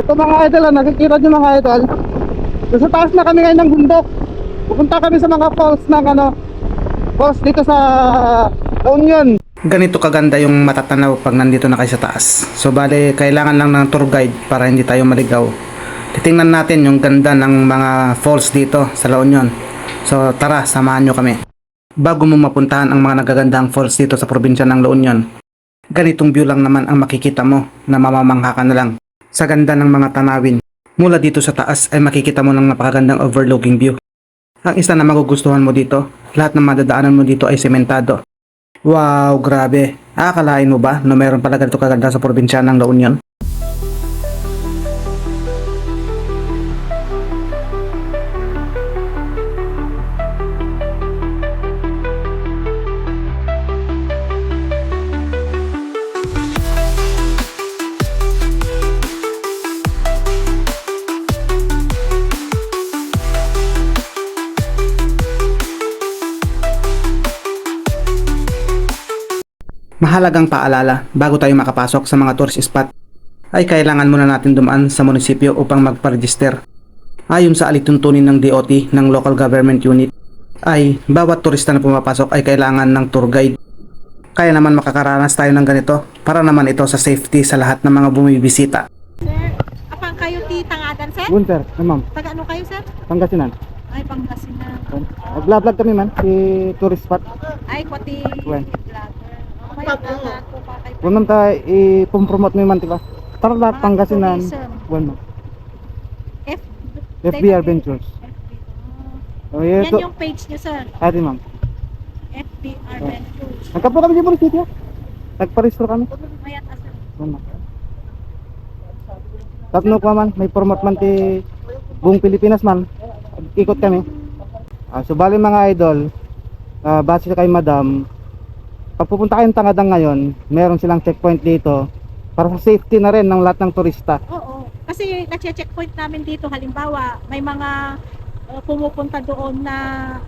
Ito mga idol, nakikita nyo mga idol. Sa taas na kami ngayon ng bundok. Pupunta kami sa mga falls ng falls dito sa La Union. Ganito kaganda yung matatanaw pag nandito na kayo sa taas. So bale, kailangan lang ng tour guide para hindi tayo maligaw. Titingnan natin yung ganda ng mga falls dito sa La Union. So tara, samahan nyo kami. Bago mo mapuntahan ang mga nagagandang falls dito sa probinsya ng La Union, ganitong view lang naman ang makikita mo na mamamangha ka na lang sa ganda ng mga tanawin. Mula dito sa taas ay makikita mo ng napakagandang overlooking view. Ang isa na magugustuhan mo dito, lahat ng madadaanan mo dito ay sementado. Wow, grabe. Akalain mo ba na mayroon pala ganito kaganda sa probinsya ng La Union? Mahalagang paalala, bago tayo makapasok sa mga tourist spot, ay kailangan muna natin dumaan sa munisipyo upang magpa-register. Ayon sa alituntunin ng DOT ng Local Government Unit, ay bawat turista na pumapasok ay kailangan ng tour guide. Kaya naman makakaranas tayo ng ganito para naman ito sa safety sa lahat ng mga bumibisita. Sir, apang kayo ti Tangadan, sir? Good sir, ma'am. Taga ano kayo, sir? Pangasinan. Ay, Pangasinan. Nag-vlog kami man, si tourist spot. Ay, pati When? vlogger. May vlogger po pa kayo. Kung naman tayo i-promote mo man, diba? Tara lahat, Pangasinan. Tourism. Well, F FB Adventures. FB. Oh, Yan yeah, yung page niyo, sir. ate ma'am. FB Adventures. Nagkapo kami sa munisipyo. Nagparehistro kami. Mayat asal. Ano? Tapno ko man, may promote man ti buong Pilipinas man. Ikot kami. So bali mga idol, base kay madam, pag pupunta kayong Tangadang ngayon, meron silang checkpoint dito para sa safety na rin ng lahat ng turista. Oo. Kasi na-checkpoint namin dito, halimbawa, may mga pumupunta doon na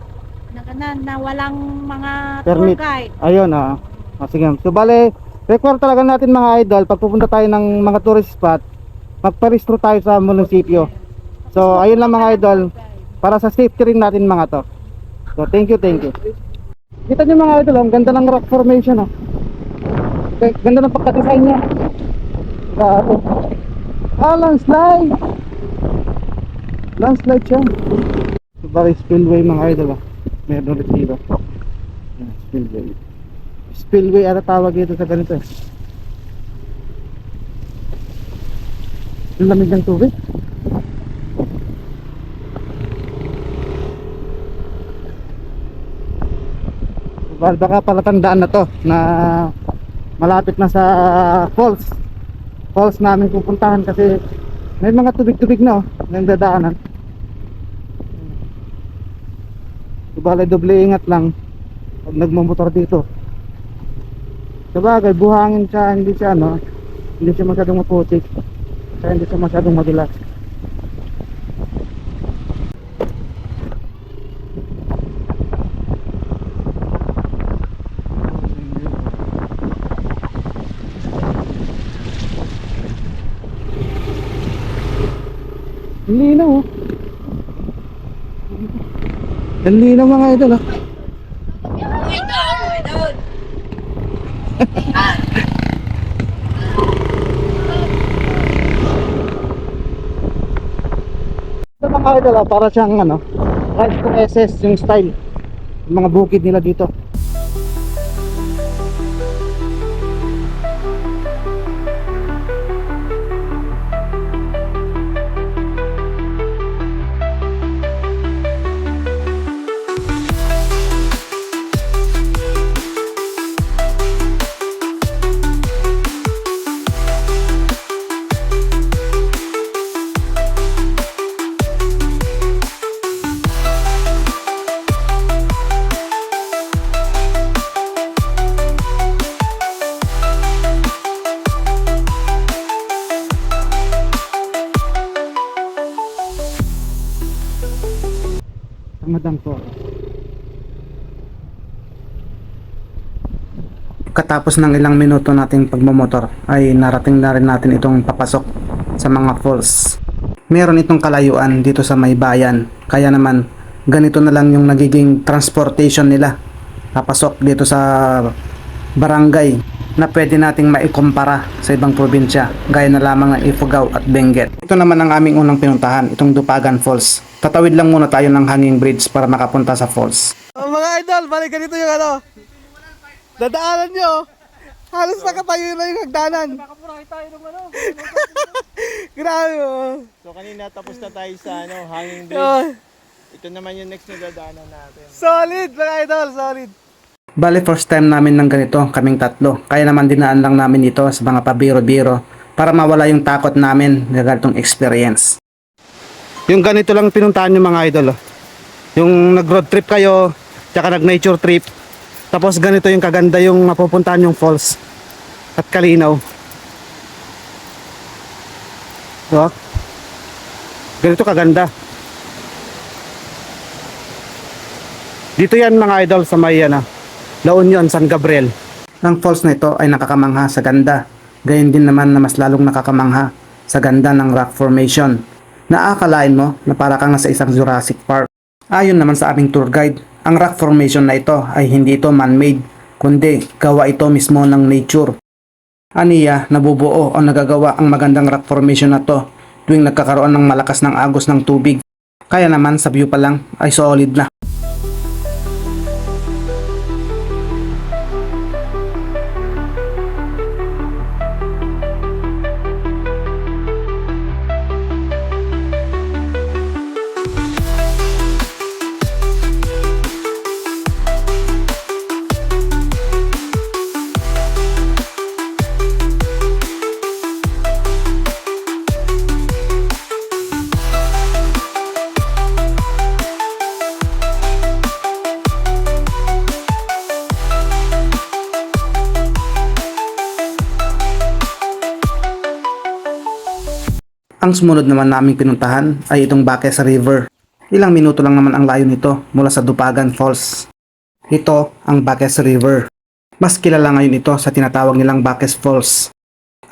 walang mga tour Permit. guide. Ayun sige. So bale, require talaga natin mga idol, pag pupunta tayo ng mga tourist spot, magparehistro tayo sa munisipyo. So ayun lang mga idol, para sa safety rin natin mga to. So thank you. Kita nyo mga idol, ang ganda ng rock formation ganda ng pagka-design niya. Grabe. Landslide. Landslide siya. Subari spillway mga idol meron ulit dito. Spillway. Spillway ano tawag dito sa ganito Yung lamig ng tubig. Baka palatandaan na to na malapit na sa falls namin pupuntahan kasi may mga tubig-tubig na ng dadaanan. Bale doble ingat lang pag nagmamotor dito. Sabagay buhangin siya, hindi siya hindi siya masyadong maputik, kaya hindi siya masyadong madulas. Ang linaw Ang linaw mga idol Ito mga idol para siyang Rise to SS yung style. Yung mga bukid nila dito. Madam po. Katapos ng ilang minuto nating pagmamotor ay narating na rin natin itong papasok sa mga falls. Meron itong kalayuan dito sa may bayan, kaya naman ganito na lang yung nagiging transportation nila papasok dito sa barangay na pwede nating maikumpara sa ibang probinsya gaya na lamang ng Ifugao at Benguet. Ito naman ang aming unang pinuntahan, itong Dupagan Falls. Tatawid lang muna tayo ng hanging bridge para makapunta sa falls. Mga idol, balik ganito yung ano. Dadaanan nyo. Halos nakatayo na yung hagdanan. Nakapurahe tayo ng ano. Grabe oh. So kanina tapos na tayo sa hanging Yun. bridge. Ito naman yung next na dadaanan natin. Solid mga idol, solid. Bale, first time namin ng ganito, kaming tatlo. Kaya naman dinaan lang namin ito sa mga pabiro-biro para mawala yung takot namin na ganitong experience. Yung ganito lang pinuntahan yung mga idol. Yung nag-road trip kayo, tsaka nag-nature trip. Tapos ganito yung kaganda yung mapupuntahan yung falls at kalinaw. Diba? Ganito kaganda. Dito yan mga idol sa may La Union, San Gabriel. Ang falls na ito ay nakakamangha sa ganda. Gayon din naman na mas lalong nakakamangha sa ganda ng rock formation. Naakalain mo na para kang nasa isang Jurassic Park. Ayon naman sa aming tour guide, ang rock formation na ito ay hindi ito man-made, kundi gawa ito mismo ng nature. Aniya, nabubuo o nagagawa ang magandang rock formation na to tuwing nagkakaroon ng malakas ng agos ng tubig. Kaya naman sa view pa lang ay solid na. Ang sumunod naman naming pinuntahan ay itong Baques River. Ilang minuto lang naman ang layo nito mula sa Dupagan Falls. Ito ang Baques River. Mas kilala ngayon ito sa tinatawag nilang Baques Falls.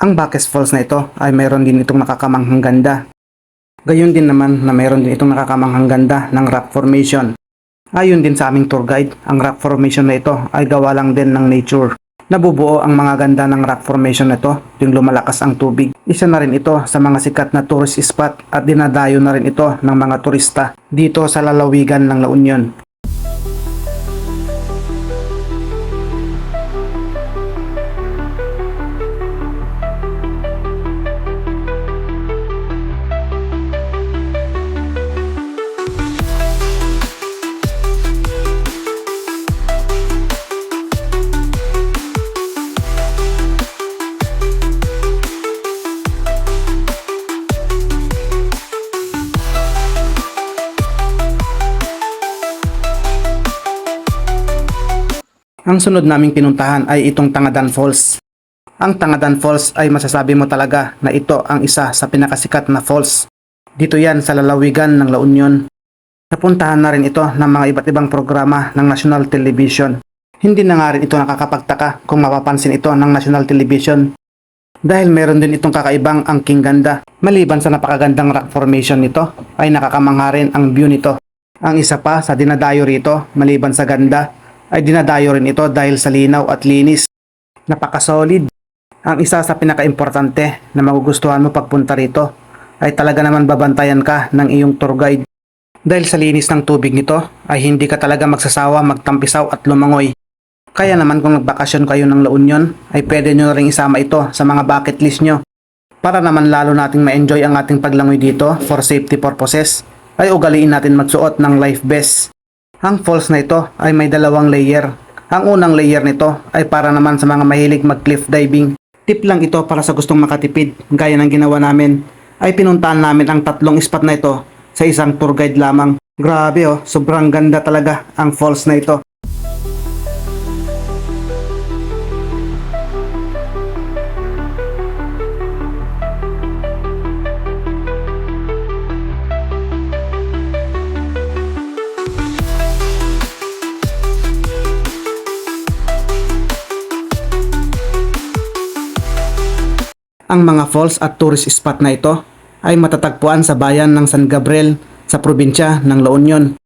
Ang Baques Falls na ito ay mayroon din itong nakakamanghang ganda. Gayon din naman na mayroon din itong nakakamanghang ganda ng rock formation. Ayon din sa aming tour guide, ang rock formation na ito ay gawa lang din ng nature. Nabubuo ang mga ganda ng rock formation na ito tuwing lumalakas ang tubig. Isa na rin ito sa mga sikat na tourist spot at dinadayo na rin ito ng mga turista dito sa lalawigan ng La Union. Ang sunod naming pinuntahan ay itong Tangadan Falls. Ang Tangadan Falls ay masasabi mo talaga na ito ang isa sa pinakasikat na falls. Dito yan sa lalawigan ng La Union. Napuntahan na rin ito ng mga iba't ibang programa ng National Television. Hindi na nga rin ito nakakapagtaka kung mapapansin ito ng National Television. Dahil meron din itong kakaibang angking ganda. Maliban sa napakagandang rock formation nito, ay nakakamangha rin ang view nito. Ang isa pa sa dinadayo rito, maliban sa ganda, ay dinadayo rin ito dahil sa linaw at linis. Napakasolid. Ang isa sa pinakaimportante na magugustuhan mo pagpunta rito ay talaga naman babantayan ka ng iyong tour guide. Dahil sa linis ng tubig nito ay hindi ka talaga magsasawa magtampisaw at lumangoy. Kaya naman kung nagbakasyon kayo ng La Union ay pwede nyo ring isama ito sa mga bucket list nyo. Para naman lalo nating ma-enjoy ang ating paglangoy dito for safety purposes ay ugaliin natin magsuot ng life vest. Ang falls na ito ay may dalawang layer. Ang unang layer nito ay para naman sa mga mahilig mag cliff diving. Tip lang ito para sa gustong makatipid. Gaya ng ginawa namin ay pinuntahan namin ang tatlong spot na ito sa isang tour guide lamang. Grabe oh, sobrang ganda talaga ang falls na ito. Ang mga falls at tourist spot na ito ay matatagpuan sa bayan ng San Gabriel sa probinsya ng La Union.